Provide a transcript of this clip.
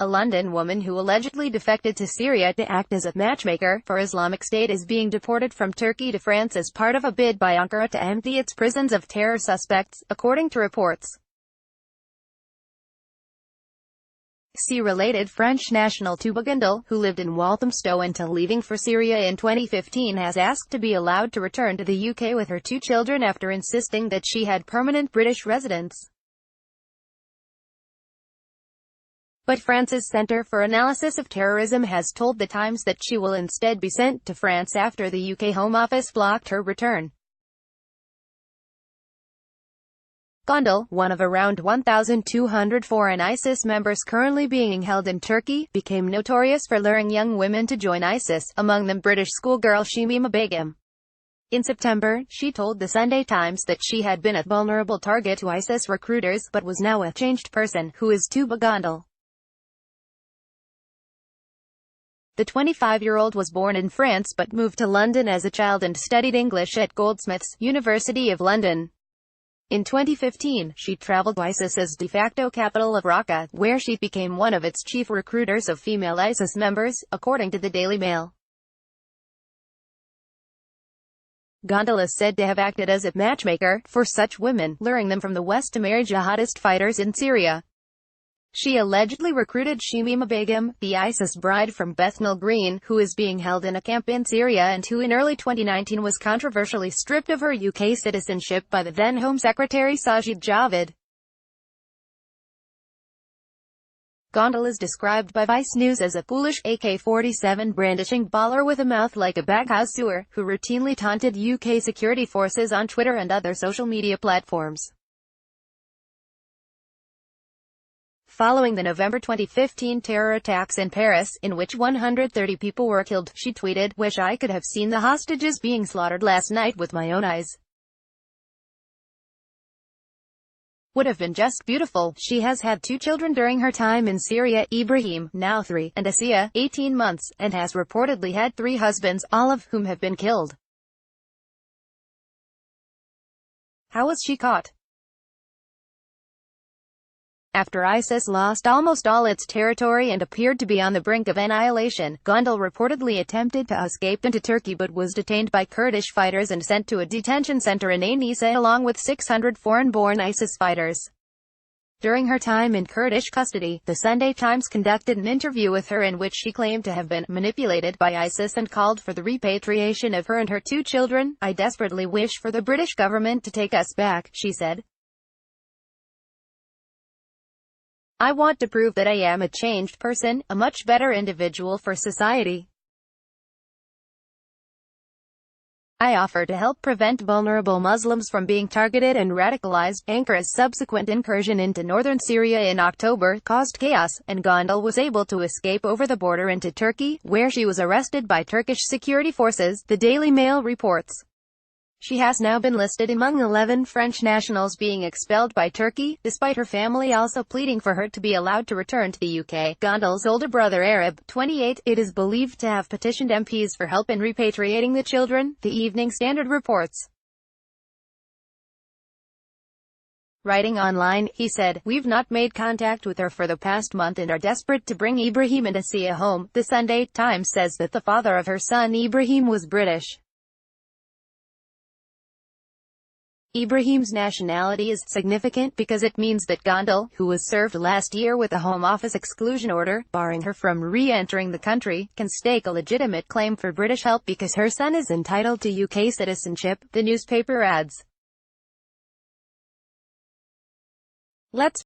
A London woman who allegedly defected to Syria to act as a matchmaker for Islamic State is being deported from Turkey to France as part of a bid by Ankara to empty its prisons of terror suspects, according to reports. Related French national Tooba Gondal, who lived in Walthamstow until leaving for Syria in 2015, has asked to be allowed to return to the UK with her 2 children after insisting that she had permanent British residence. But France's Centre for Analysis of Terrorism has told The Times that she will instead be sent to France after the UK Home Office blocked her return. Gondal, one of around 1,200 foreign ISIS members currently being held in Turkey, became notorious for luring young women to join ISIS, among them British schoolgirl Shamima Begum. In September, she told the Sunday Times that she had been a vulnerable target to ISIS recruiters, but was now a changed person. Who is Tooba Gondal? The 25-year-old was born in France but moved to London as a child and studied English at Goldsmiths, University of London. In 2015, she traveled to ISIS's de facto capital of Raqqa, where she became one of its chief recruiters of female ISIS members, according to the Daily Mail. Gondal is said to have acted as a matchmaker for such women, luring them from the West to marry jihadist fighters in Syria. She allegedly recruited Shamima Begum, the ISIS bride from Bethnal Green, who is being held in a camp in Syria and who in early 2019 was controversially stripped of her UK citizenship by the then Home Secretary Sajid Javid. Gondal is described by Vice News as a foolish, AK-47 brandishing baller with a mouth like a baghouse sewer, who routinely taunted UK security forces on Twitter and other social media platforms. Following the November 2015 terror attacks in Paris, in which 130 people were killed, she tweeted, "Wish I could have seen the hostages being slaughtered last night with my own eyes. Would have been just beautiful." She has had 2 children during her time in Syria, Ibrahim, now 3, and Asiya, 18 months, and has reportedly had 3 husbands, all of whom have been killed. How was she caught? After ISIS lost almost all its territory and appeared to be on the brink of annihilation, Gondal reportedly attempted to escape into Turkey but was detained by Kurdish fighters and sent to a detention center in Ain Issa along with 600 foreign-born ISIS fighters. During her time in Kurdish custody, the Sunday Times conducted an interview with her in which she claimed to have been manipulated by ISIS and called for the repatriation of her and her 2 children. "I desperately wish for the British government to take us back," she said. "I want to prove that I am a changed person, a much better individual for society. I offer to help prevent vulnerable Muslims from being targeted and radicalized." Ankara's subsequent incursion into northern Syria in October caused chaos, and Gondal was able to escape over the border into Turkey, where she was arrested by Turkish security forces, the Daily Mail reports. She has now been listed among 11 French nationals being expelled by Turkey, despite her family also pleading for her to be allowed to return to the UK. Gondal's older brother Arab, 28, it is believed to have petitioned MPs for help in repatriating the children, the Evening Standard reports. Writing online, he said, "We've not made contact with her for the past month and are desperate to bring Ibrahim and Asiya home." The Sunday Times says that the father of her son Ibrahim was British. Ibrahim's nationality is significant because it means that Gondal, who was served last year with a Home Office exclusion order, barring her from re-entering the country, can stake a legitimate claim for British help because her son is entitled to UK citizenship, the newspaper adds. Let's